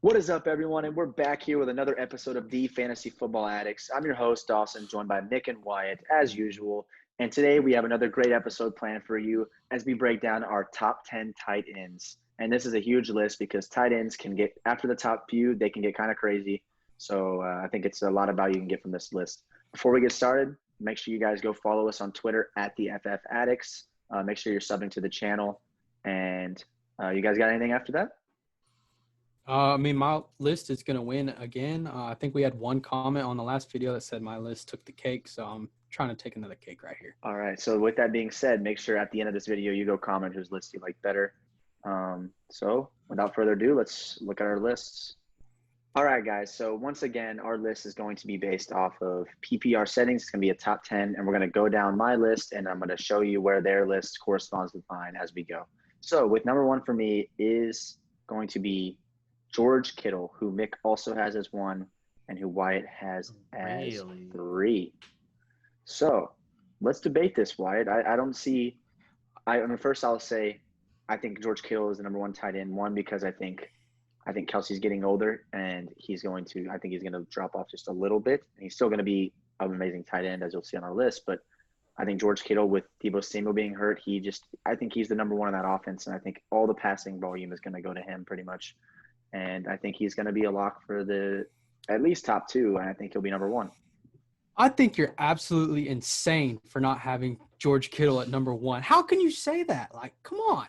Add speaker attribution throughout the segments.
Speaker 1: What is up, everyone? And we're back here with another episode of The Fantasy Football Addicts. I'm your host, Dawson, joined by Nick and Wyatt, as usual. And today we have another great episode planned for you as we break down our top 10 tight ends. And this is a huge list because tight ends can get, after the top few, they can get kind of crazy. So I think it's a lot of value you can get from this list. Before we get started, make sure you guys go follow us on Twitter at the FF Addicts. Make sure you're subbing to the channel. And you guys got anything after that?
Speaker 2: My list is going to win again. I think we had one comment on the last video that said my list took the cake, so I'm trying to take another cake right here.
Speaker 1: All right. So with that being said, make sure at the end of this video you go comment whose list you like better. So without further ado, let's look at our lists. All right, guys. So once again, our list is going to be based off of PPR settings. It's going to be a top 10, and we're going to go down my list, and I'm going to show you where their list corresponds with mine as we go. So with number one for me is going to be George Kittel, who Mick also has as one and who Wyatt has as three. So let's debate this, Wyatt. I don't see – first I'll say I think George Kittel is the number one tight end, one, because I think Kelsey's getting older and he's going to drop off just a little bit. And he's still going to be an amazing tight end, as you'll see on our list. But I think George Kittel, with Deebo Samuel being hurt, I think he's the number one in that offense. And I think all the passing volume is going to go to him pretty much. And I think he's going to be a lock for the at least top two, and I think he'll be number one.
Speaker 2: I think you're absolutely insane for not having George Kittle at number one. How can you say that? Like, come on.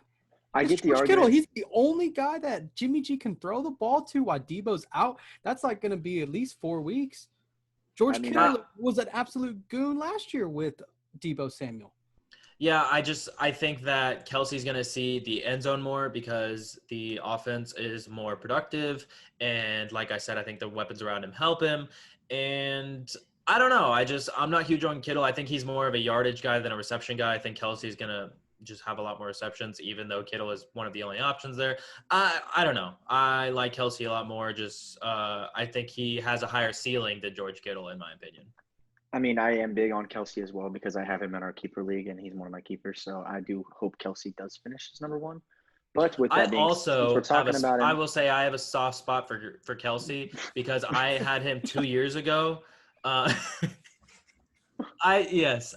Speaker 1: I get the
Speaker 2: George
Speaker 1: argument.
Speaker 2: Kittle, he's the only guy that Jimmy G can throw the ball to while Deebo's out. That's like going to be at least 4 weeks. Kittle was an absolute goon last year with Deebo Samuel.
Speaker 3: Yeah, I think that Kelsey's going to see the end zone more because the offense is more productive. And like I said, I think the weapons around him help him. And I don't know. I'm not huge on Kittle. I think he's more of a yardage guy than a reception guy. I think Kelsey's going to just have a lot more receptions, even though Kittle is one of the only options there. I don't know. I like Kelsey a lot more. I think he has a higher ceiling than George Kittle, in my opinion.
Speaker 1: I mean, I am big on Kelsey as well because I have him in our keeper league, and he's one of my keepers. So I do hope Kelsey does finish as number one. But with that being said, we're talking about him.
Speaker 3: I will say I have a soft spot for Kelsey because I had him 2 years ago. I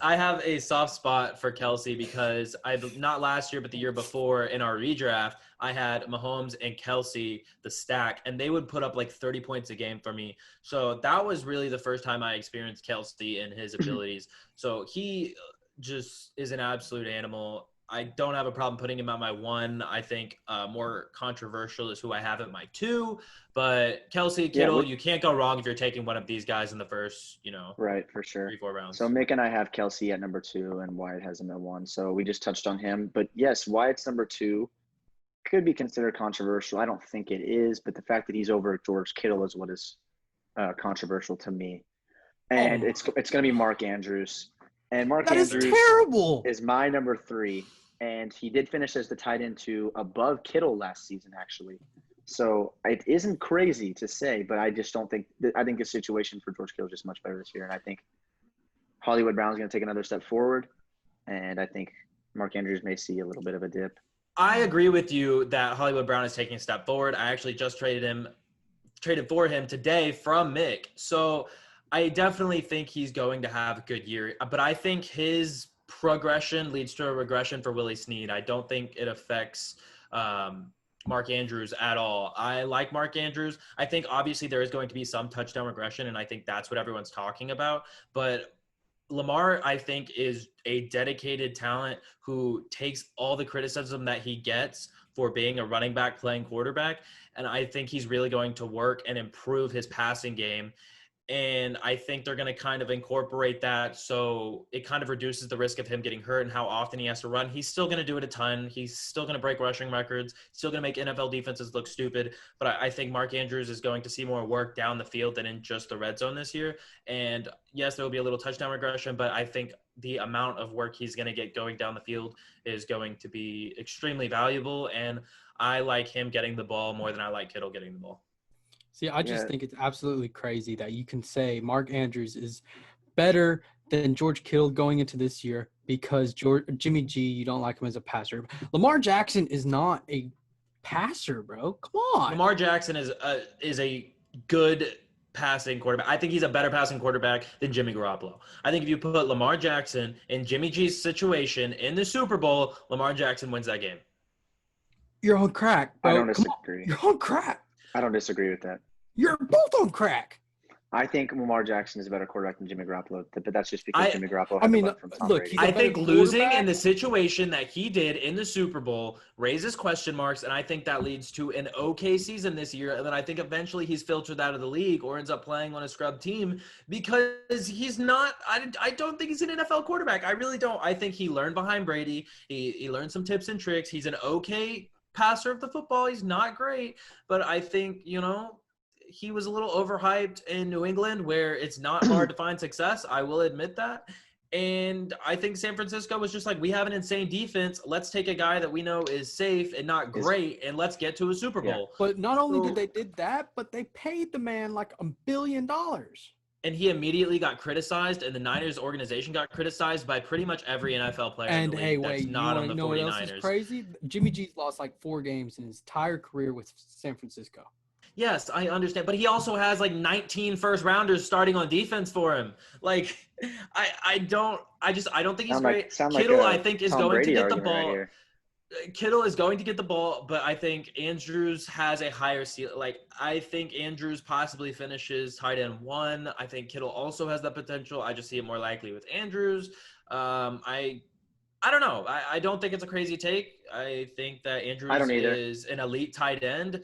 Speaker 3: have a soft spot for Kelsey because not last year, but the year before in our redraft, I had Mahomes and Kelsey, the stack, and they would put up like 30 points a game for me. So that was really the first time I experienced Kelsey and his abilities. So he just is an absolute animal. I don't have a problem putting him at my one. I think more controversial is who I have at my two. But Kelsey, Kittle, you can't go wrong if you're taking one of these guys in the first,
Speaker 1: right, for sure,
Speaker 3: 3-4 rounds.
Speaker 1: So Mick and I have Kelsey at number two, and Wyatt has him at one. So we just touched on him. But yes, Wyatt's number two could be considered controversial. I don't think it is, but the fact that he's over George Kittle is what is controversial to me. And it's going to be Mark Andrews. And Mark Andrews is my number three. And he did finish as the tight end two above Kittle last season, actually. So it isn't crazy to say, but I just don't think – I think the situation for George Kittle is just much better this year. And I think Hollywood Brown's going to take another step forward. And I think Mark Andrews may see a little bit of a dip.
Speaker 3: I agree with you that Hollywood Brown is taking a step forward. I actually just traded for him today from Mick. So I definitely think he's going to have a good year. But I think his – progression leads to a regression for Willie Snead. I don't think it affects Mark Andrews at all. I like Mark Andrews. I think obviously there is going to be some touchdown regression, and I think that's what everyone's talking about. But Lamar, I think, is a dedicated talent who takes all the criticism that he gets for being a running back playing quarterback, and I think he's really going to work and improve his passing game. And I think they're going to kind of incorporate that so it kind of reduces the risk of him getting hurt and how often he has to run. He's still going to do it a ton. He's still going to break rushing records, still going to make NFL defenses look stupid. But I think Mark Andrews is going to see more work down the field than in just the red zone this year. And yes, there will be a little touchdown regression, but I think the amount of work he's going to get going down the field is going to be extremely valuable. And I like him getting the ball more than I like Kittle getting the ball.
Speaker 2: See, I just think it's absolutely crazy that you can say Mark Andrews is better than George Kittle going into this year because Jimmy G, you don't like him as a passer. Lamar Jackson is not a passer, bro. Come on.
Speaker 3: Lamar Jackson is a good passing quarterback. I think he's a better passing quarterback than Jimmy Garoppolo. I think if you put Lamar Jackson in Jimmy G's situation in the Super Bowl, Lamar Jackson wins that game.
Speaker 2: You're on crack, bro.
Speaker 1: I don't
Speaker 2: Come
Speaker 1: disagree.
Speaker 2: on. You're on crack.
Speaker 1: I don't disagree with that.
Speaker 2: You're both on crack.
Speaker 1: I think Lamar Jackson is a better quarterback than Jimmy Garoppolo, but that's just because Jimmy Garoppolo had to learn from Tom Brady.
Speaker 3: I think losing in the situation that he did in the Super Bowl raises question marks, and I think that leads to an okay season this year. And then I think eventually he's filtered out of the league or ends up playing on a scrub team because he's not – I don't think he's an NFL quarterback. I really don't. I think he learned behind Brady. He learned some tips and tricks. He's an okay passer of the football. He's not great, but I think, he was a little overhyped in New England where it's not hard to find success. I will admit that. And I think San Francisco was just like, we have an insane defense. Let's take a guy that we know is safe and not great, and let's get to a Super Bowl.
Speaker 2: Yeah. But not only did they did that, but they paid the man like $1 billion.
Speaker 3: And he immediately got criticized, and the Niners organization got criticized by pretty much every NFL player in the league that's not on the 49ers.
Speaker 2: What else is crazy? Jimmy G's lost like 4 games in his entire career with San Francisco.
Speaker 3: Yes, I understand. But he also has like 19 first rounders starting on defense for him. Like, I don't think he's great. Kittel, I think, is going to get the ball. Kittel is going to get the ball, but I think Andrews has a higher ceiling. Like, I think Andrews possibly finishes tight end 1. I think Kittel also has that potential. I just see it more likely with Andrews. I don't know. I don't think it's a crazy take. I think that Andrews is an elite tight end.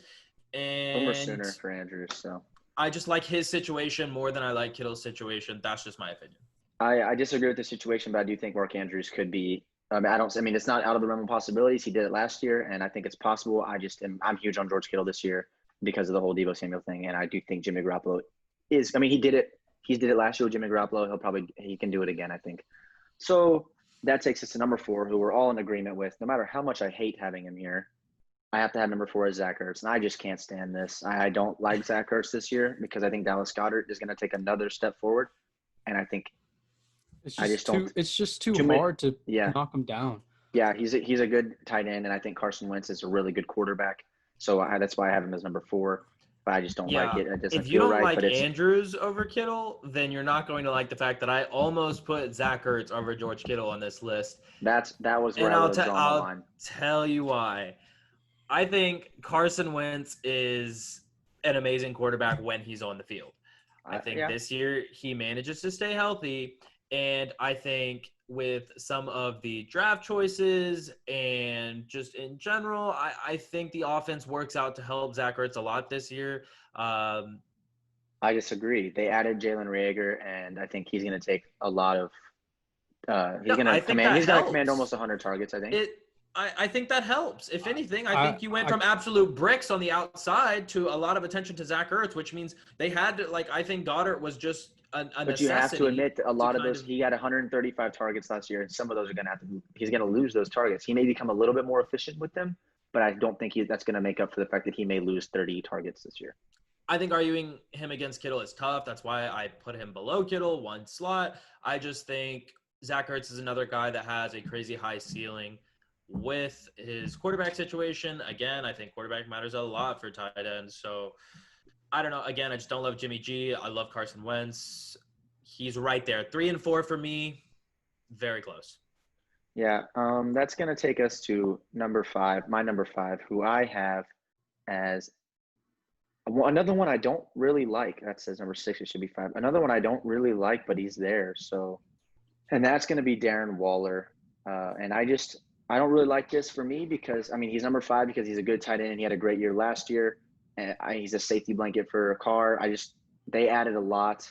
Speaker 3: And
Speaker 1: we're sooner for Andrews, so
Speaker 3: I just like his situation more than I like Kittle's situation. That's just my opinion.
Speaker 1: I disagree with the situation, but I do think Mark Andrews could be. It's not out of the realm of possibilities. He did it last year, and I think it's possible. I'm huge on George Kittle this year because of the whole Deebo Samuel thing, and I do think Jimmy Garoppolo is. He did it. He did it last year with Jimmy Garoppolo. He can do it again, I think. So that takes us to number 4, who we're all in agreement with. No matter how much I hate having him here, I have to have number 4 as Zach Ertz, and I just can't stand this. I don't like Zach Ertz this year because I think Dallas Goedert is going to take another step forward, and I think
Speaker 2: it's just too hard to knock him down.
Speaker 1: Yeah, he's a good tight end, and I think Carson Wentz is a really good quarterback. So that's why I have him as number 4. But I just don't like it. It doesn't
Speaker 3: if you
Speaker 1: feel
Speaker 3: don't
Speaker 1: right.
Speaker 3: like Andrews over Kittle, then you're not going to like the fact that I almost put Zach Ertz over George Kittle on this list.
Speaker 1: That was where I was drawing the line.
Speaker 3: I'll tell you why. I think Carson Wentz is an amazing quarterback when he's on the field. I think this year he manages to stay healthy, and I think with some of the draft choices and just in general, I think the offense works out to help Zach Ertz a lot this year.
Speaker 1: I disagree. They added Jalen Reagor, and I think he's going to take a lot of he's going to command almost 100 targets, I think.
Speaker 3: I think that helps. If anything, I think you went from absolute bricks on the outside to a lot of attention to Zach Ertz, which means they had to, I think Goddard was just a necessity.
Speaker 1: But you have to admit a lot of those, he had 135 targets last year, and some of those are going to he's going to lose those targets. He may become a little bit more efficient with them, but I don't think that's going to make up for the fact that he may lose 30 targets this year.
Speaker 3: I think arguing him against Kittle is tough. That's why I put him below Kittle, 1 slot. I just think Zach Ertz is another guy that has a crazy high ceiling. With his quarterback situation, again, I think quarterback matters a lot for tight ends. So, I don't know. Again, I just don't love Jimmy G. I love Carson Wentz. He's right there. 3 and 4 for me. Very close.
Speaker 1: Yeah, that's going to take us to number 5, my number 5, who I have as another one I don't really like. That says number 6. It should be 5. Another one I don't really like, but he's there. So, and that's going to be Darren Waller. And I don't really like this for me because, he's number 5 because he's a good tight end. He had a great year last year. And he's a safety blanket for Carr. They added a lot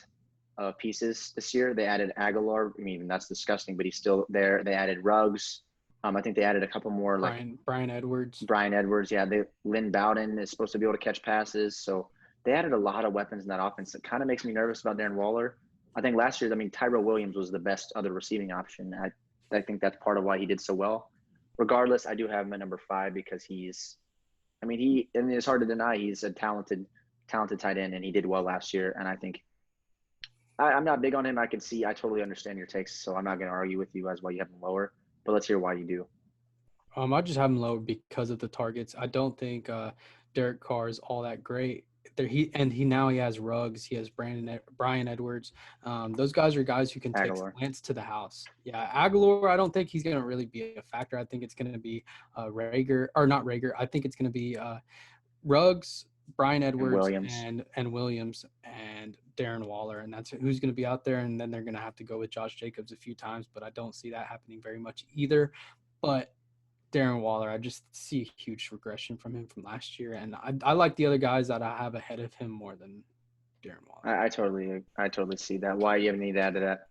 Speaker 1: of pieces this year. They added Aguilar. That's disgusting, but he's still there. They added Ruggs. I think they added a couple more
Speaker 2: Brian Edwards.
Speaker 1: Yeah. Lynn Bowden is supposed to be able to catch passes. So they added a lot of weapons in that offense. It kind of makes me nervous about Darren Waller. I think last year, Tyrell Williams was the best other receiving option. I think that's part of why he did so well. Regardless, I do have him at number 5 because it's hard to deny he's a talented tight end, and he did well last year. And I think I'm not big on him. I totally understand your takes, so I'm not going to argue with you as why you have him lower, but let's hear why you do.
Speaker 2: I just have him lower because of the targets. I don't think Derek Carr is all that great. He now has Ruggs. He has Brian Edwards. Those guys are guys who can take
Speaker 1: Aguilar.
Speaker 2: slants to the house. Yeah, Aguilar. I don't think he's going to really be a factor. I think it's going to be Rager or not Rager. I think it's going to be Ruggs, Brian Edwards, and Williams and Darren Waller, and that's who's going to be out there. And then they're going to have to go with Josh Jacobs a few times, but I don't see that happening very much either. But Darren Waller, I just see a huge regression from him from last year, and I like the other guys that I have ahead of him more than Darren Waller.
Speaker 1: I totally see that. Why do you have any to add to that?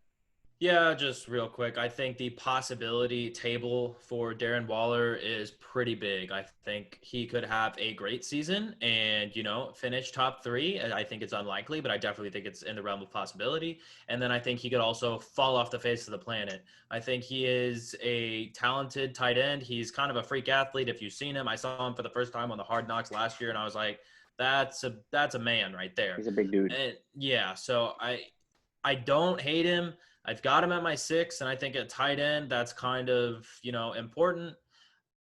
Speaker 3: Yeah, just real quick. I think the possibility table for Darren Waller is pretty big. I think he could have a great season and, finish top 3. I think it's unlikely, but I definitely think it's in the realm of possibility. And then I think he could also fall off the face of the planet. I think he is a talented tight end. He's kind of a freak athlete. If you've seen him, I saw him for the first time on the Hard Knocks last year, and I was like, that's a man right there.
Speaker 1: He's a big dude.
Speaker 3: And yeah, so I don't hate him. I've got him at my 6, and I think at tight end, that's kind of, important.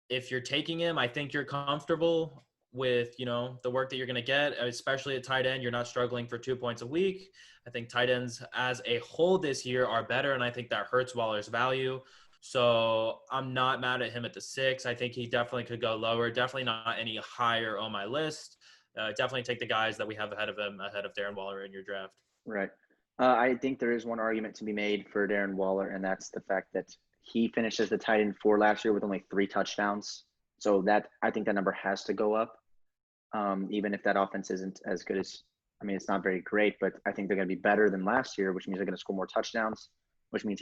Speaker 3: If you're taking him, I think you're comfortable with, the work that you're going to get, especially at tight end. You're not struggling for 2 points a week. I think tight ends as a whole this year are better, and I think that hurts Waller's value. So I'm not mad at him at the 6. I think he definitely could go lower, definitely not any higher on my list. Definitely take the guys that we have ahead of him, ahead of Darren Waller in your draft.
Speaker 1: Right. I think there is one argument to be made for Darren Waller, and that's the fact that he finished as the tight end 4 last year with only 3 touchdowns. So I think that number has to go up, even if that offense isn't as good as – it's not very great, but I think they're going to be better than last year, which means they're going to score more touchdowns, which means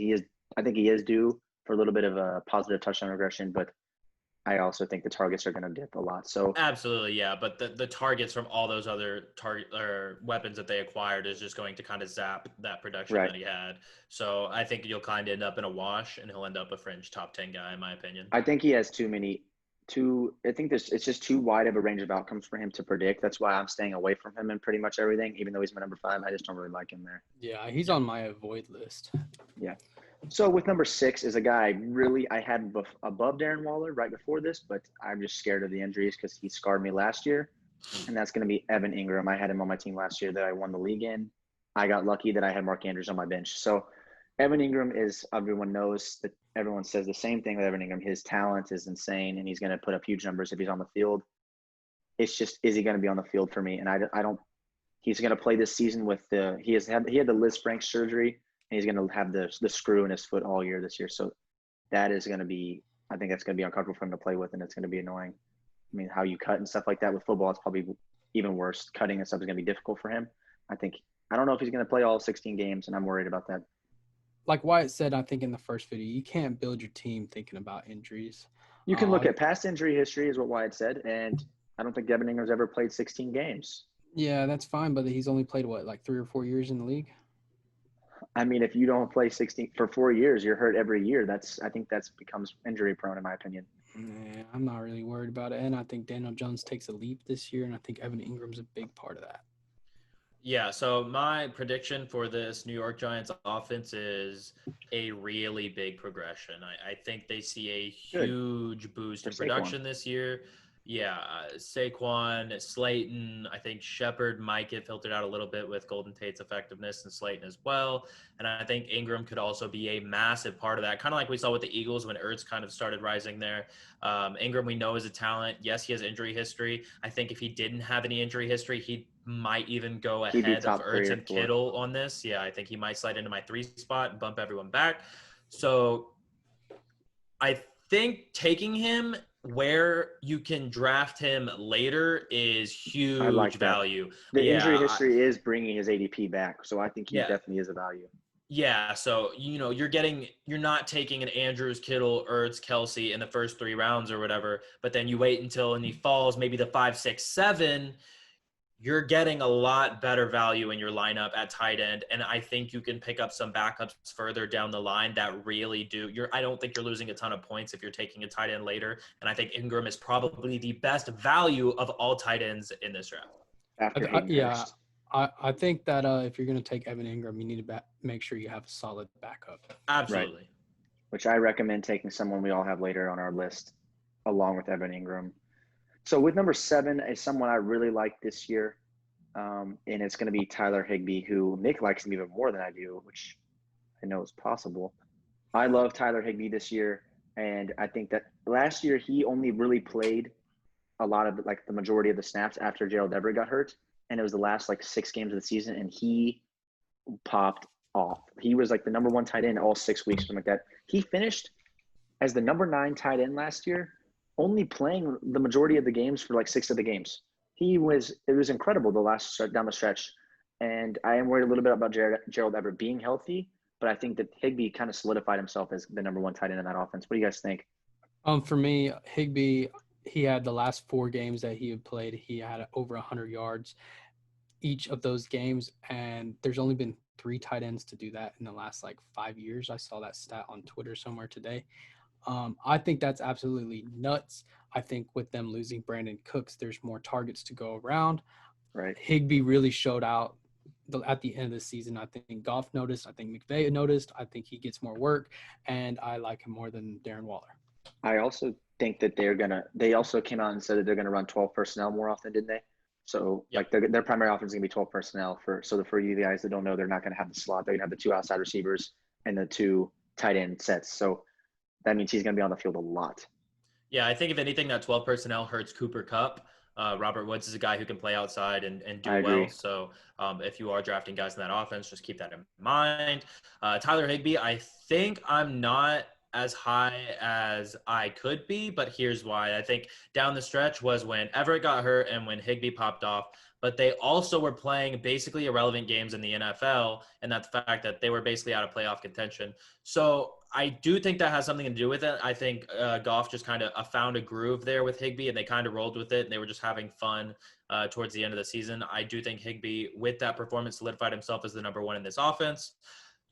Speaker 1: I think he is due for a little bit of a positive touchdown regression, but I also think the targets are going to dip a lot. So
Speaker 3: absolutely, yeah. But the targets from all those other weapons that they acquired is just going to kind of zap that production that he had. So I think you'll kind of end up in a wash, and he'll end up a fringe top 10 guy, in my opinion.
Speaker 1: I think he has I think it's just too wide of a range of outcomes for him to predict. That's why I'm staying away from him in pretty much everything, even though he's my number 5. I just don't really like him there.
Speaker 2: Yeah, he's on my avoid list.
Speaker 1: Yeah. So with number 6 is a guy I had above Darren Waller right before this, but I'm just scared of the injuries because he scarred me last year, and that's going to be Evan Engram. I had him on my team last year that I won the league in. I got lucky that I had Mark Andrews on my bench. So Evan Engram everyone knows that everyone says the same thing with Evan Engram. His talent is insane, and he's going to put up huge numbers if he's on the field. It's just, is he going to be on the field for me? And I don't. He's going to play this season with he had the Liz Frank surgery. And he's going to have the screw in his foot all year this year. So that is going to be – I think that's going to be uncomfortable for him to play with, and it's going to be annoying. How you cut and stuff like that with football, it's probably even worse. Cutting and stuff is going to be difficult for him. I don't know if he's going to play all 16 games, and I'm worried about that.
Speaker 2: Like Wyatt said, I think in the first video, you can't build your team thinking about injuries.
Speaker 1: You can look at past injury history is what Wyatt said, and I don't think Evan Ingram's ever played 16 games.
Speaker 2: Yeah, that's fine, but he's only played, 3 or 4 years in the league?
Speaker 1: If you don't play 16 for 4 years, you're hurt every year. I think that becomes injury prone, in my opinion.
Speaker 2: Yeah, I'm not really worried about it. And I think Daniel Jones takes a leap this year, and I think Evan Ingram's a big part of that.
Speaker 3: Yeah, so my prediction for this New York Giants offense is a really big progression. I think they see a huge boost in production this year. Yeah, Saquon, Slayton, I think Shepard might get filtered out a little bit with Golden Tate's effectiveness and Slayton as well. And I think Engram could also be a massive part of that, kind of like we saw with the Eagles when Ertz kind of started rising there. Engram, we know, is a talent. Yes, he has injury history. I think if he didn't have any injury history, he might even go ahead of Ertz and Kittel on this. Yeah, I think he might slide into my 3 spot and bump everyone back. So I think taking him where you can draft him later is huge value.
Speaker 1: The injury history is bringing his ADP back, so I think he definitely is a value.
Speaker 3: Yeah, so you're not taking an Andrews, Kittle, Ertz, Kelsey in the first 3 rounds or whatever, but then you wait until he falls maybe the 5, 6, 7. You're getting a lot better value in your lineup at tight end, and I think you can pick up some backups further down the line that really do. I don't think you're losing a ton of points if you're taking a tight end later, and I think Engram is probably the best value of all tight ends in this draft.
Speaker 2: I think that if you're going to take Evan Engram, you need to make sure you have a solid backup.
Speaker 3: Absolutely.
Speaker 1: Right. Which I recommend taking someone we all have later on our list. along with Evan Engram. So with number 7 is someone I really like this year, and it's going to be Tyler Higbee, who Nick likes him even more than I do, which I know is possible. I love Tyler Higbee this year, and I think that last year he only really played a lot of like the majority of the snaps after Gerald Everett got hurt, and it was the last like 6 games of the season, and he popped off. He was like the number 1 tight end all 6 weeks, something like that. He finished as the number 9 tight end last year, only playing the majority of the games for like 6 of the games. It was incredible down the stretch. And I am worried a little bit about Gerald Everett being healthy, but I think that Higbee kind of solidified himself as the number 1 tight end in that offense. What do you guys think?
Speaker 2: For me, Higbee, he had the last 4 games that he had played, he had over 100 yards each of those games, and there's only been 3 tight ends to do that in the last like 5 years. I saw that stat on Twitter somewhere today. I think that's absolutely nuts. I think with them losing Brandon Cooks, there's more targets to go around.
Speaker 1: Right.
Speaker 2: Higbee really showed out at the end of the season. I think Goff noticed. I think McVay noticed. I think he gets more work, and I like him more than Darren Waller.
Speaker 1: I also think that they also came out and said that they're going to run 12 personnel more often, didn't they? So like their primary offense is going to be 12 personnel for you guys that don't know, they're not going to have the slot. They're going to have the 2 outside receivers and the 2 tight end sets. So that means he's going to be on the field a lot.
Speaker 3: Yeah, I think if anything, that 12 personnel hurts Cooper Kupp. Robert Woods is a guy who can play outside and do well. So if you are drafting guys in that offense, just keep that in mind. Tyler Higbee, I think I'm not as high as I could be, but here's why. I think down the stretch was when Everett got hurt and when Higbee popped off, but they also were playing basically irrelevant games in the NFL, and that's the fact that they were basically out of playoff contention. So I do think that has something to do with it. I think Goff just kind of found a groove there with Higbee, and they kind of rolled with it, and they were just having fun towards the end of the season. I do think Higbee, with that performance, solidified himself as the number 1 in this offense.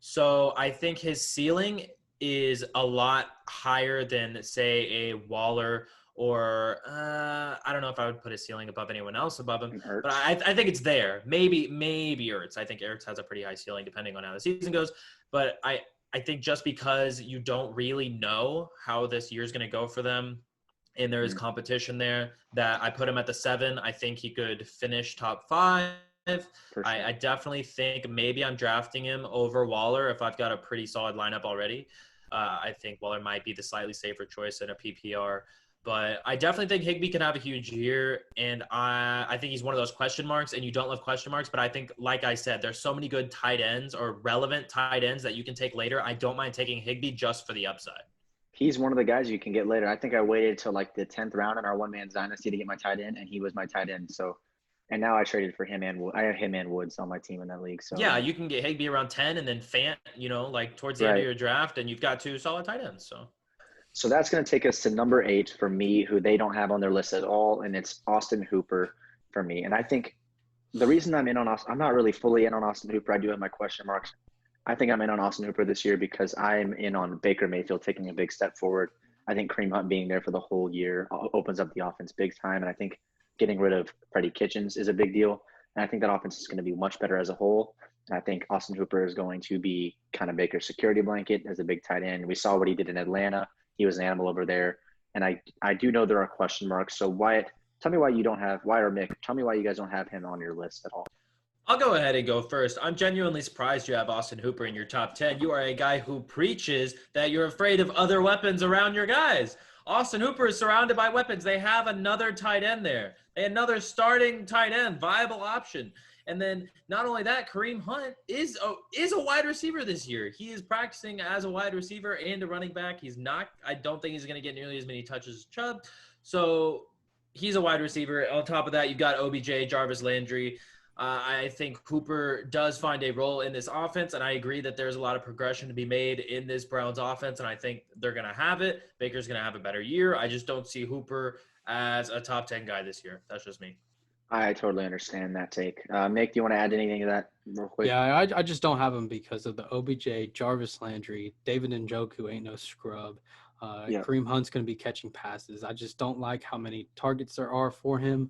Speaker 3: So I think his ceiling is a lot higher than, say, a Waller or I don't know if I would put his ceiling above anyone else above him, but I think it's there. Maybe Ertz. I think Ertz has a pretty high ceiling depending on how the season goes. But I think just because you don't really know how this year's going to go for them, and there is competition there, that I put him at the 7. I think he could finish top 5. Sure. I definitely think maybe I'm drafting him over Waller if I've got a pretty solid lineup already. I think Waller might be the slightly safer choice in a PPR. But I definitely think Higbee can have a huge year, and I think he's one of those question marks, and you don't love question marks. But I think, like I said, there's so many good tight ends or relevant tight ends that you can take later. I don't mind taking Higbee just for the upside.
Speaker 1: He's one of the guys you can get later. I think I waited till like the 10th round in our one-man dynasty to get my tight end, and he was my tight end. So, and now I traded for him and I have him and Woods on my team in that league. So
Speaker 3: yeah, you can get Higbee around 10, and then Fant, like towards the end of your draft, and you've got 2 solid tight ends.
Speaker 1: So that's going to take us to number 8 for me, who they don't have on their list at all, and it's Austin Hooper for me. And I think the reason I'm in on Austin, I'm not really fully in on Austin Hooper. I do have my question marks. I think I'm in on Austin Hooper this year because I'm in on Baker Mayfield taking a big step forward. I think Kareem Hunt being there for the whole year opens up the offense big time, and I think getting rid of Freddie Kitchens is a big deal. And I think that offense is going to be much better as a whole. And I think Austin Hooper is going to be kind of Baker's security blanket as a big tight end. We saw what he did in Atlanta. He was an animal over there. And I do know there are question marks. So Wyatt, tell me why you don't have – Wyatt or Mick, tell me why you guys don't have him on your list at all.
Speaker 3: I'll go ahead and go first. I'm genuinely surprised you have Austin Hooper in your top 10. You are a guy who preaches that you're afraid of other weapons around your guys. Austin Hooper is surrounded by weapons. They have another tight end there. They had another starting tight end, viable option. And then not only that, Kareem Hunt is a wide receiver this year. He is practicing as a wide receiver and a running back. I don't think he's going to get nearly as many touches as Chubb. So he's a wide receiver. On top of that, you've got OBJ, Jarvis Landry. I think Hooper does find a role in this offense, and I agree that there's a lot of progression to be made in this Browns offense, and I think they're going to have it. Baker's going to have a better year. I just don't see Hooper as a top 10 guy this year. That's just me.
Speaker 1: I totally understand that take. Nick, do you want to add anything to that real quick?
Speaker 2: Yeah, I just don't have him because of the OBJ, Jarvis Landry, David Njoku ain't no scrub. Kareem Hunt's going to be catching passes. I just don't like how many targets there are for him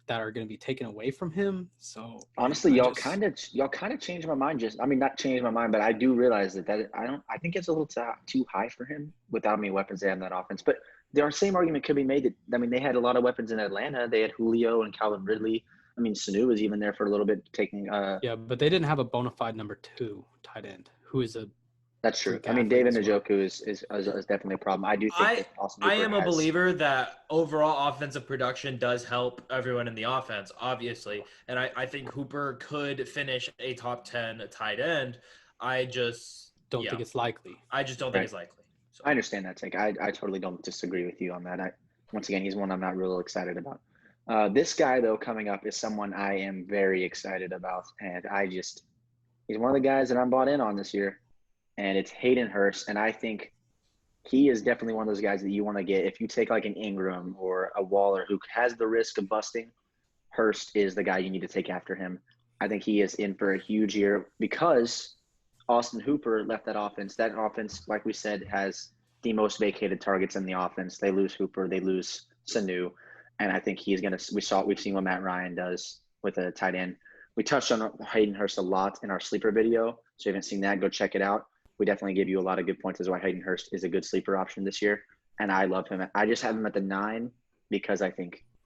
Speaker 2: that are going to be taken away from him. So
Speaker 1: honestly, y'all kind of changed my mind. Not changed my mind, but I do realize that I think it's a little too high for him without how many weapons they have in that offense. But the same argument could be made that, I mean, they had a lot of weapons in Atlanta. They had Julio and Calvin Ridley. I mean, Sanu was even there for a little bit taking
Speaker 2: Yeah, but they didn't have a bona fide number 2 tight end who is a
Speaker 1: that's true.
Speaker 2: freak
Speaker 1: I mean,
Speaker 2: athlete
Speaker 1: David
Speaker 2: as well.
Speaker 1: Njoku is definitely a problem. I do think that Austin
Speaker 3: I
Speaker 1: Hooper
Speaker 3: am a
Speaker 1: has
Speaker 3: believer that overall offensive production does help everyone in the offense, obviously. And I think Hooper could finish a top 10 tight end. I just
Speaker 2: don't think it's likely.
Speaker 3: I just don't think it's likely. So.
Speaker 1: I understand that take. I totally don't disagree with you on that. Once again, he's one I'm not real excited about. This guy though coming up is someone I am very excited about, and he's one of the guys that I'm bought in on this year, and it's Hayden Hurst, and I think he is definitely one of those guys that you want to get if you take like an Engram or a Waller who has the risk of busting. Hurst is the guy you need to take after him. I think he is in for a huge year because Austin Hooper left that offense. That offense, like we said, has the most vacated targets in the offense. They lose Hooper, they lose Sanu, and I think he's gonna. We've seen what Matt Ryan does with a tight end. We touched on Hayden Hurst a lot in our sleeper video, so if you haven't seen that, go check it out. We definitely give you a lot of good points as why Hayden Hurst is a good sleeper option this year, and I love him. I just have him at the 9 because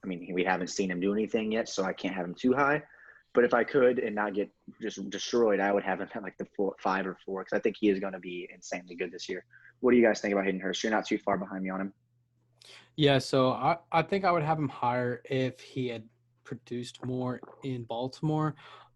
Speaker 1: we haven't seen him do anything yet, so I can't have him too high. But if I could and not get just destroyed, I would have him at like the 5 or 4 because I think he is going to be insanely good this year. What do you guys think about Hayden Hurst? You're not too far behind me on him.
Speaker 2: Yeah, so I think I would have him higher if he had produced more in Baltimore.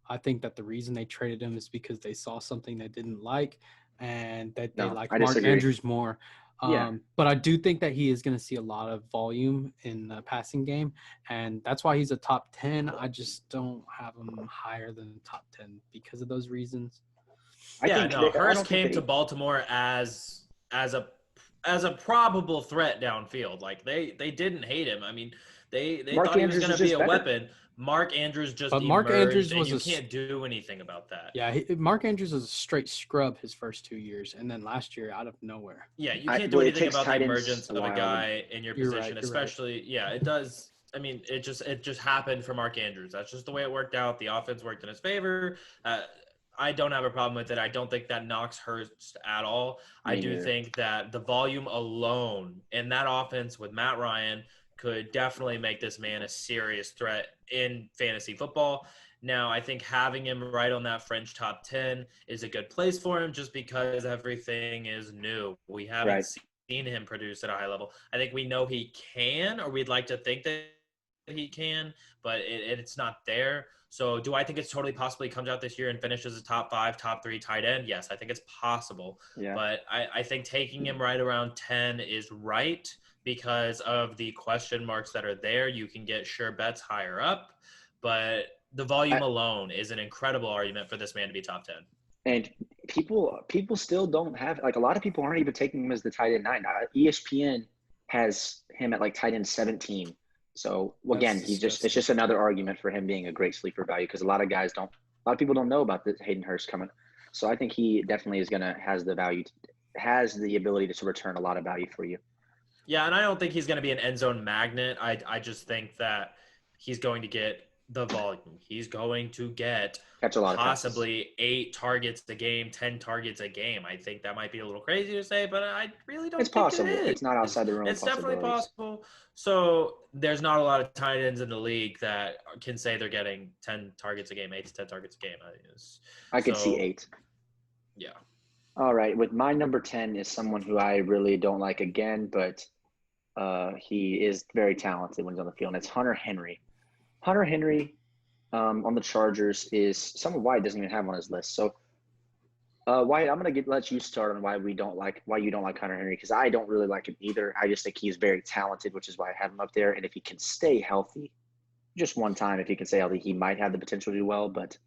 Speaker 2: I think that the reason they traded him is because they saw something they didn't like and that they liked Mark Andrews more. But I do think that he is going to see a lot of volume in the passing game, and that's why he's a top 10. I just don't have him higher than top 10 because of those reasons.
Speaker 3: Hurst came to Baltimore as a probable threat downfield. Like they didn't hate him. I mean, they thought he was going to be a weapon. Mark Andrews Mark Andrews was you can't do anything about that.
Speaker 2: Yeah, Mark Andrews was a straight scrub his first 2 years, and then last year out of nowhere.
Speaker 3: Yeah, you can't do anything about the emergence of a guy in your position, especially. Yeah, it does. I mean, it just happened for Mark Andrews. That's just the way it worked out. The offense worked in his favor. I don't have a problem with it. I don't think that knocks Hurst at all. I do think that the volume alone in that offense with Matt Ryan could definitely make this man a serious threat in fantasy football. Now, I think having him right on that French top 10 is a good place for him just because everything is new. We haven't seen him produce at a high level. I think we know he can, or we'd like to think that he can, but it's not there. So do I think it's totally possible he comes out this year and finishes a top 5, top 3 tight end? Yes, I think it's possible. Yeah. But I think taking him right around 10 is right because of the question marks that are there. You can get sure bets higher up, but the volume alone is an incredible argument for this man to be top 10.
Speaker 1: And people still don't have, like, a lot of people aren't even taking him as the tight end 9. ESPN has him at like tight end 17. So again, it's just another argument for him being a great sleeper value because a lot of people don't know about this Hayden Hurst coming. So I think he definitely has the ability to return a lot of value for you.
Speaker 3: Yeah, and I don't think he's going to be an end zone magnet. I just think that he's going to get the volume. He's going to get possibly 8 targets a game, 10 targets a game. I think that might be a little crazy to say, but I really don't think
Speaker 1: possible.
Speaker 3: it is.
Speaker 1: It's not outside the realm.
Speaker 3: It's definitely possible. So there's not a lot of tight ends in the league that can say they're getting 10 targets a game, 8 to 10 targets a game.
Speaker 1: I could see 8.
Speaker 3: Yeah.
Speaker 1: All right. With my number 10 is someone who I really don't like again, but he is very talented when he's on the field, and it's Hunter Henry. Hunter Henry on the Chargers is someone Wyatt doesn't even have on his list. So, Wyatt, I'm gonna let you start on why you don't like Hunter Henry because I don't really like him either. I just think he's very talented, which is why I have him up there. And if he can stay healthy, just one time, if he can stay healthy, he might have the potential to do well. But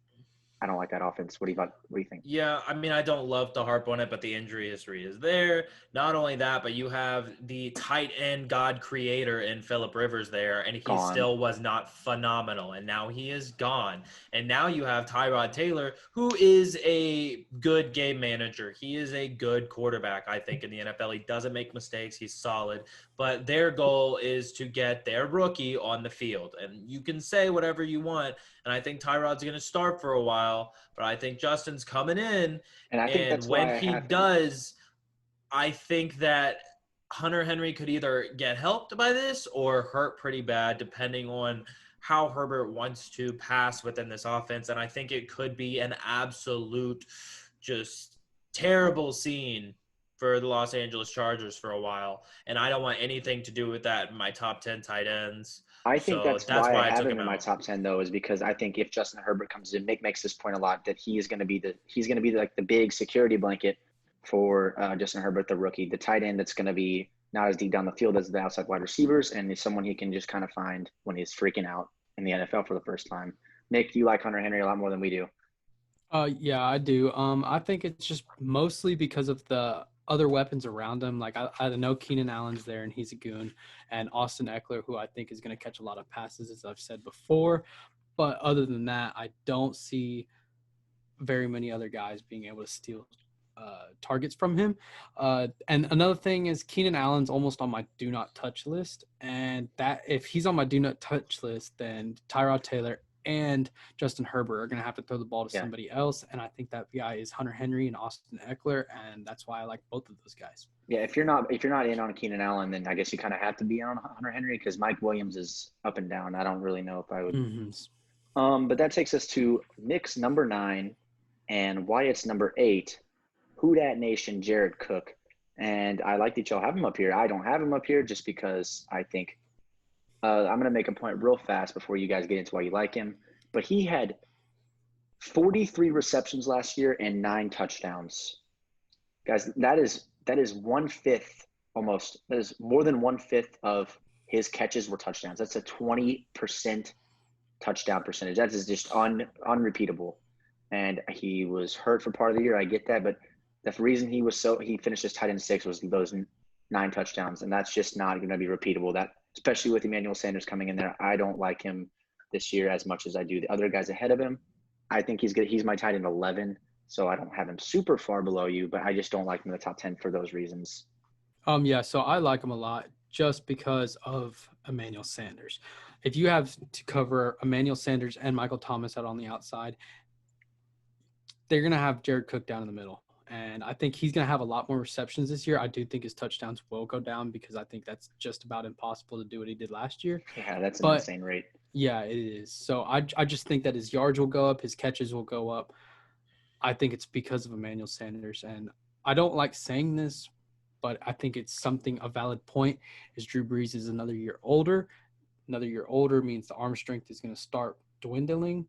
Speaker 1: I don't like that offense. What do you think?
Speaker 3: Yeah, I mean, I don't love to harp on it, but the injury history is there. Not only that, but you have the tight end God creator in Phillip Rivers there, and he still was not phenomenal. And now he is gone. And now you have Tyrod Taylor, who is a good game manager. He is a good quarterback, I think, in the NFL. He doesn't make mistakes. He's solid. But their goal is to get their rookie on the field. And you can say whatever you want. And I think Tyrod's going to start for a while. But I think Justin's coming in.
Speaker 1: And I think that's
Speaker 3: when he does, I think that Hunter Henry could either get helped by this or hurt pretty bad, depending on how Herbert wants to pass within this offense. And I think it could be an absolute just terrible scene for the Los Angeles Chargers for a while. And I don't want anything to do with that in my top 10 tight ends.
Speaker 1: I think that's why I have
Speaker 3: took
Speaker 1: him in my top 10 though, is because I think if Justin Herbert comes in, Mick makes this point a lot, that he's going to be like the big security blanket for Justin Herbert, the rookie, the tight end that's going to be not as deep down the field as the outside wide receivers, and is someone he can just kind of find when he's freaking out in the NFL for the first time. Nick, you like Hunter Henry a lot more than we do.
Speaker 2: Yeah, I do. I think it's just mostly because of the other weapons around him. Like I know Keenan Allen's there and he's a goon, and Austin Eckler, who I think is going to catch a lot of passes, as I've said before. But other than that, I don't see very many other guys being able to steal targets from him. And another thing is Keenan Allen's almost on my do not touch list. And that if he's on my do not touch list, then Tyrod Taylor and Justin Herbert are going to have to throw the ball to somebody else. And I think that guy is Hunter Henry and Austin Eckler. And that's why I like both of those guys.
Speaker 1: Yeah, if you're not in on Keenan Allen, then I guess you kind of have to be on Hunter Henry, because Mike Williams is up and down. I don't really know if I would.
Speaker 2: Mm-hmm.
Speaker 1: But that takes us to Nick's number 9 and Wyatt's number 8. Who Dat Nation, Jared Cook. And I like that y'all have him up here. I don't have him up here just because I think I'm going to make a point real fast before you guys get into why you like him. But he had 43 receptions last year and 9 touchdowns. Guys, that is 1/5 almost. That is more than 1/5 of his catches were touchdowns. That's a 20% touchdown percentage. That is just unrepeatable. And he was hurt for part of the year. I get that, but the reason he finished as tight end 6 was those 9 touchdowns, and that's just not going to be repeatable. That, especially with Emmanuel Sanders coming in there, I don't like him this year as much as I do the other guys ahead of him. I think he's good. He's my tight end 11, so I don't have him super far below you, but I just don't like him in the top 10 for those reasons.
Speaker 2: Yeah, so I like him a lot just because of Emmanuel Sanders. If you have to cover Emmanuel Sanders and Michael Thomas out on the outside, they're going to have Jared Cook down in the middle. And I think he's going to have a lot more receptions this year. I do think his touchdowns will go down because I think that's just about impossible to do what he did last year.
Speaker 1: Yeah, that's an insane rate.
Speaker 2: Yeah, it is. So I just think that his yards will go up, his catches will go up. I think it's because of Emmanuel Sanders. And I don't like saying this, but I think it's a valid point, is Drew Brees is another year older. Another year older means the arm strength is going to start dwindling.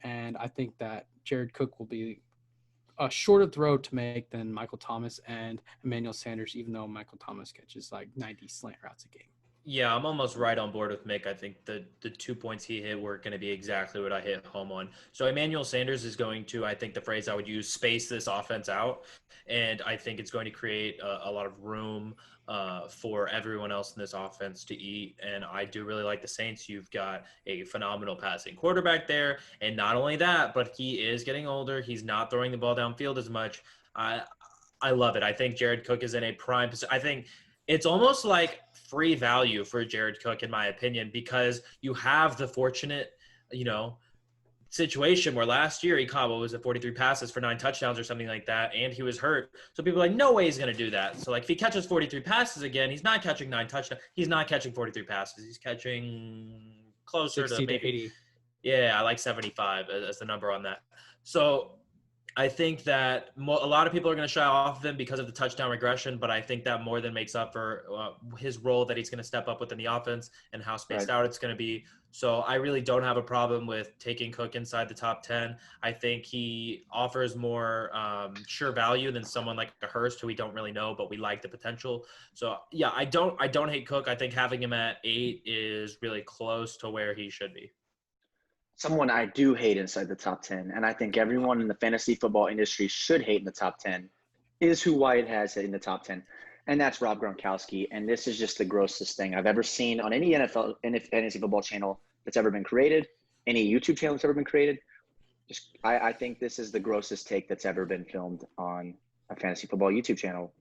Speaker 2: And I think that Jared Cook will be a shorter throw to make than Michael Thomas and Emmanuel Sanders, even though Michael Thomas catches like 90 slant routes a game.
Speaker 3: Yeah, I'm almost right on board with Mick. I think the 2 points he hit were going to be exactly what I hit home on. So Emmanuel Sanders is going to, I think the phrase I would use, space this offense out. And I think it's going to create a lot of room for everyone else in this offense to eat. And I do really like the Saints. You've got a phenomenal passing quarterback there. And not only that, but he is getting older. He's not throwing the ball downfield as much. I love it. I think Jared Cook is in a prime position. I think it's almost like free value for Jared Cook, in my opinion, because you have the fortunate, situation where last year he caught, 43 passes for 9 touchdowns or something like that, and he was hurt. So people are like, no way he's going to do that. So, if he catches 43 passes again, he's not catching 9 touchdowns. He's not catching 43 passes. He's catching closer
Speaker 2: 60
Speaker 3: to
Speaker 2: maybe 80.
Speaker 3: Yeah, I like 75 as the number on that. So I think that a lot of people are going to shy off of him because of the touchdown regression, but I think that more than makes up for his role that he's going to step up within the offense and how spaced out it's going to be. So I really don't have a problem with taking Cook inside the top 10. I think he offers more sure value than someone like a Hurst, who we don't really know, but we like the potential. So yeah, I don't hate Cook. I think having him at 8 is really close to where he should be.
Speaker 1: Someone I do hate inside the top 10, and I think everyone in the fantasy football industry should hate in the top 10, is who Wyatt has in the top 10, and that's Rob Gronkowski. And this is just the grossest thing I've ever seen on any fantasy football channel that's ever been created, any YouTube channel that's ever been created. I think this is the grossest take that's ever been filmed on a fantasy football YouTube channel.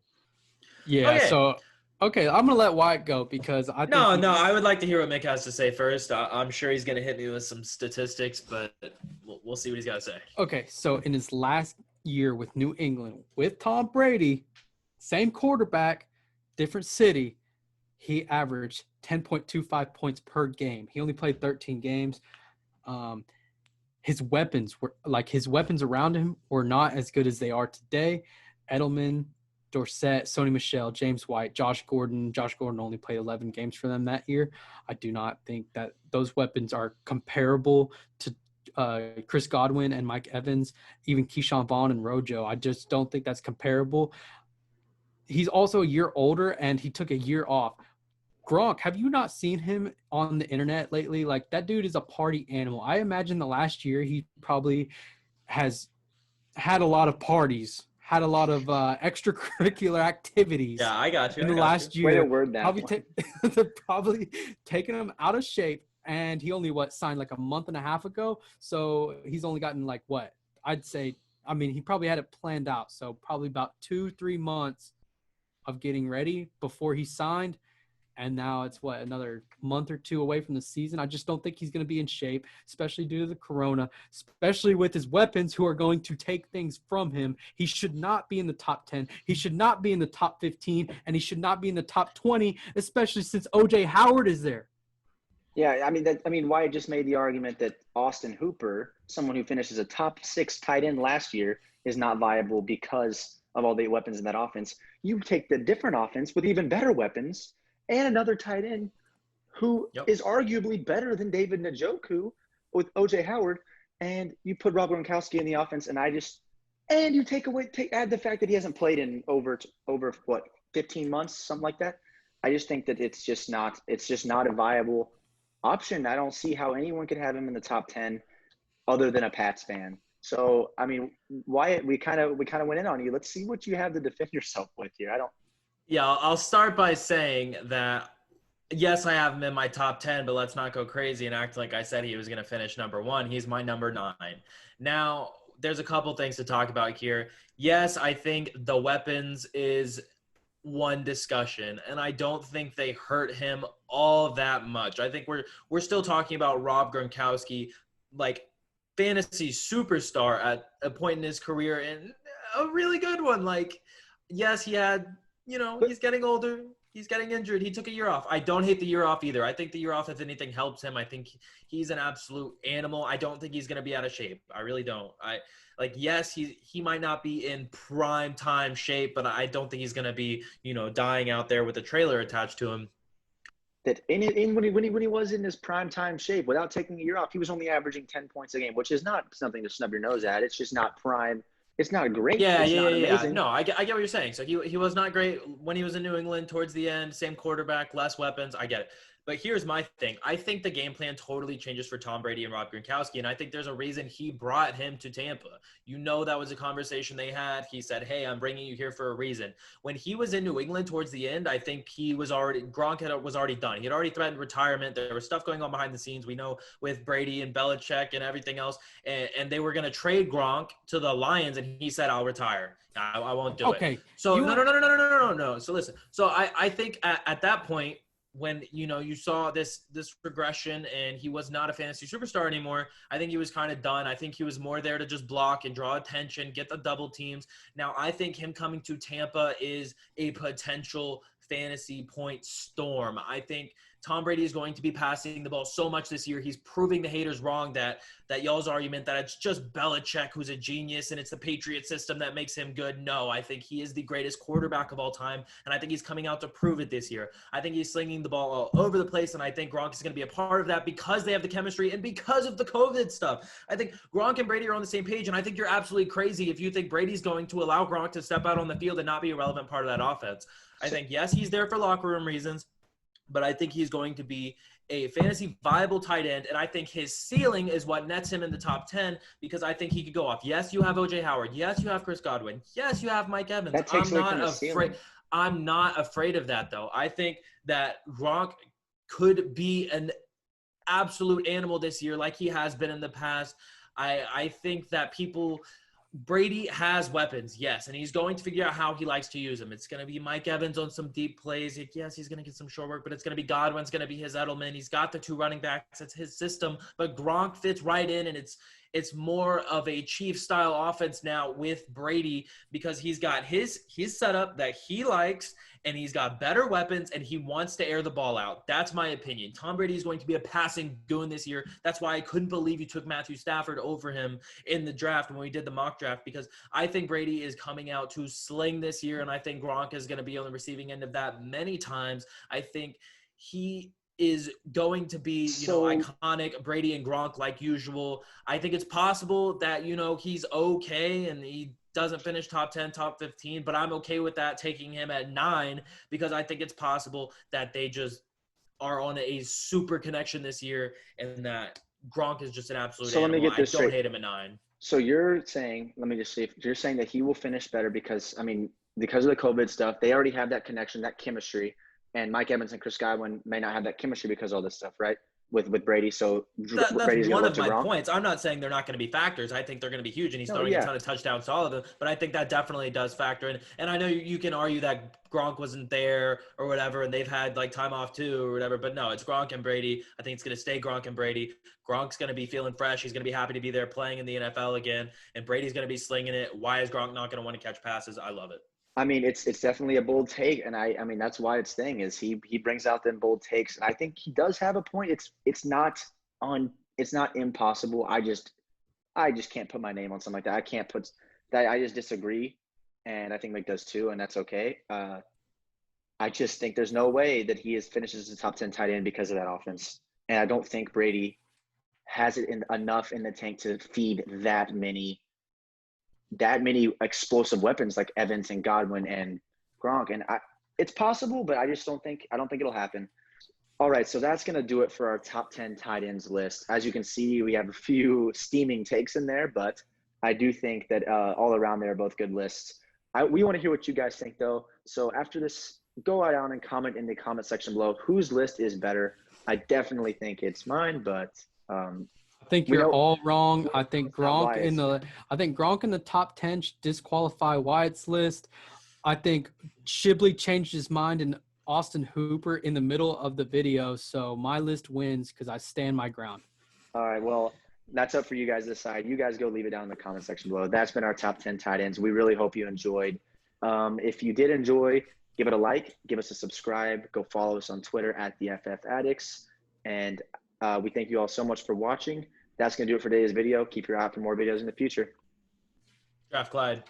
Speaker 2: Yeah, okay. So okay, I'm going to let Wyatt go because I think
Speaker 3: I would like to hear what Mick has to say first. I'm sure he's going to hit me with some statistics, but we'll see what he's got to say.
Speaker 2: Okay, so in his last year with New England, with Tom Brady, same quarterback, different city, he averaged 10.25 points per game. He only played 13 games. His weapons around him were not as good as they are today. Edelman, Dorsett, Sony Michel, James White, Josh Gordon. Josh Gordon only played 11 games for them that year. I do not think that those weapons are comparable to Chris Godwin and Mike Evans, even Keyshawn Vaughn and Rojo. I just don't think that's comparable. He's also a year older, and he took a year off. Gronk, have you not seen him on the internet lately? Like, that dude is a party animal. I imagine the last year he probably has had a lot of parties, had a lot of extracurricular activities.
Speaker 3: Yeah, I got you.
Speaker 2: In the last year,
Speaker 1: way to word that.
Speaker 2: probably taking him out of shape. And he only signed like a month and a half ago. So he's only gotten like what? I'd say, I mean, he probably had it planned out. So probably about 2-3 months of getting ready before he signed. And now it's another month or two away from the season. I just don't think he's going to be in shape, especially due to the corona, especially with his weapons who are going to take things from him. He should not be in the top 10. He should not be in the top 15, and he should not be in the top 20, especially since O.J. Howard is there.
Speaker 1: Yeah, I mean, Wyatt just made the argument that Austin Hooper, someone who finishes a top 6 tight end last year, is not viable because of all the weapons in that offense. You take the different offense with even better weapons and another tight end who is arguably better than David Njoku with O.J. Howard, and you put Rob Gronkowski in the offense, and you add the fact that he hasn't played in over 15 months, something like that. I just think that it's just not a viable option. I don't see how anyone could have him in the top 10 other than a Pats fan. So, I mean, Wyatt, we kind of went in on you. Let's see what you have to defend yourself with here.
Speaker 3: Yeah, I'll start by saying that, yes, I have him in my top 10, but let's not go crazy and act like I said he was going to finish number 1. He's my number 9. Now, there's a couple things to talk about here. Yes, I think the weapons is one discussion, and I don't think they hurt him all that much. I think we're still talking about Rob Gronkowski, like fantasy superstar at a point in his career, and a really good one. Like, yes, he had, he's getting older. He's getting injured. He took a year off. I don't hate the year off either. I think the year off, if anything, helps him. I think he's an absolute animal. I don't think he's going to be out of shape. I really don't. Yes, he might not be in prime time shape, but I don't think he's going to be, dying out there with a trailer attached to him.
Speaker 1: That when he was in his prime time shape, without taking a year off, he was only averaging 10 points a game, which is not something to snub your nose at. It's just not prime. It's not great.
Speaker 3: Yeah.
Speaker 1: Amazing.
Speaker 3: No, I get what you're saying. So he was not great when he was in New England towards the end. Same quarterback, less weapons. I get it. But here's my thing. I think the game plan totally changes for Tom Brady and Rob Gronkowski, and I think there's a reason he brought him to Tampa. That was a conversation they had. He said, hey, I'm bringing you here for a reason. When he was in New England towards the end, I think Gronk was already done. He had already threatened retirement. There was stuff going on behind the scenes, we know, with Brady and Belichick and everything else, and they were going to trade Gronk to the Lions, and he said, I'll retire. I won't do it. So no. So listen. So I think at that point, when you saw this regression and he was not a fantasy superstar anymore, I think he was kind of done. I think he was more there to just block and draw attention, get the double teams. Now, I think him coming to Tampa is a potential fantasy point storm. I think Tom Brady is going to be passing the ball so much this year. He's proving the haters wrong that y'all's argument that it's just Belichick who's a genius and it's the Patriot system that makes him good. No, I think he is the greatest quarterback of all time, and I think he's coming out to prove it this year. I think he's slinging the ball all over the place, and I think Gronk is going to be a part of that because they have the chemistry and because of the COVID stuff. I think Gronk and Brady are on the same page, and I think you're absolutely crazy if you think Brady's going to allow Gronk to step out on the field and not be a relevant part of that offense. I think, yes, he's there for locker room reasons, but I think he's going to be a fantasy viable tight end, and I think his ceiling is what nets him in the top 10 because I think he could go off. Yes, you have O.J. Howard. Yes, you have Chris Godwin. Yes, you have Mike Evans. I'm not afraid of that, though. I think that Gronk could be an absolute animal this year like he has been in the past. I think that Brady has weapons, yes, and he's going to figure out how he likes to use them. It's going to be Mike Evans on some deep plays. Yes, he's going to get some short work, but it's going to be Godwin's going to be his Edelman. He's got the 2 running backs. It's his system, but Gronk fits right in, and it's more of a Chiefs-style offense now with Brady because he's got his setup that he likes, and he's got better weapons, and he wants to air the ball out. That's my opinion. Tom Brady is going to be a passing goon this year. That's why I couldn't believe you took Matthew Stafford over him in the draft when we did the mock draft, because I think Brady is coming out to sling this year, and I think Gronk is going to be on the receiving end of that many times. I think he is going to be, iconic, Brady and Gronk like usual. I think it's possible that, he's okay and he doesn't finish top 10, top 15, but I'm okay with that, taking him at 9, because I think it's possible that they just are on a super connection this year and that Gronk is just an absolute animal.
Speaker 1: Let me get this straight.
Speaker 3: I don't hate him at 9.
Speaker 1: So you're saying, let me just see, you're saying that he will finish better because of the COVID stuff, they already have that connection, that chemistry. And Mike Evans and Chris Godwin may not have that chemistry because of all this stuff, right? With Brady. So
Speaker 3: that's
Speaker 1: Brady's
Speaker 3: one of my
Speaker 1: Gronk.
Speaker 3: points. I'm not saying they're not going to be factors. I think they're going to be huge, and he's throwing a ton of touchdowns to all of them. But I think that definitely does factor in. And I know you can argue that Gronk wasn't there or whatever, and they've had like time off too or whatever. But no, it's Gronk and Brady. I think it's going to stay Gronk and Brady. Gronk's going to be feeling fresh. He's going to be happy to be there playing in the NFL again. And Brady's going to be slinging it. Why is Gronk not going to want to catch passes? I love it.
Speaker 1: It's definitely a bold take, and I mean that's why it's thing is he brings out them bold takes, and I think he does have a point. It's not impossible. I just can't put my name on something like that. I can't put that. I just disagree, and I think Mike does too, and that's okay. I just think there's no way that he finishes as a top 10 tight end because of that offense, and I don't think Brady has it enough in the tank to feed that many explosive weapons like Evans and Godwin and Gronk. And it's possible, but I don't think it'll happen. All right. So that's going to do it for our top 10 tight ends list. As you can see, we have a few steaming takes in there, but I do think that all around they're both good lists. We want to hear what you guys think though. So after this, go down and comment in the comment section below whose list is better. I definitely think it's mine, but
Speaker 2: I think you're all wrong. I think Gronk in the top 10 should disqualify Wyatt's list. I think Shibley changed his mind in Austin Hooper in the middle of the video. So my list wins because I stand my ground.
Speaker 1: All right. Well, that's up for you guys to decide. You guys go leave it down in the comment section below. That's been our top 10 tight ends. We really hope you enjoyed. If you did enjoy, give it a like, give us a subscribe, go follow us on Twitter at the FF Addicts. And we thank you all so much for watching. That's going to do it for today's video. Keep your eye out for more videos in the future.
Speaker 3: Draft Clyde.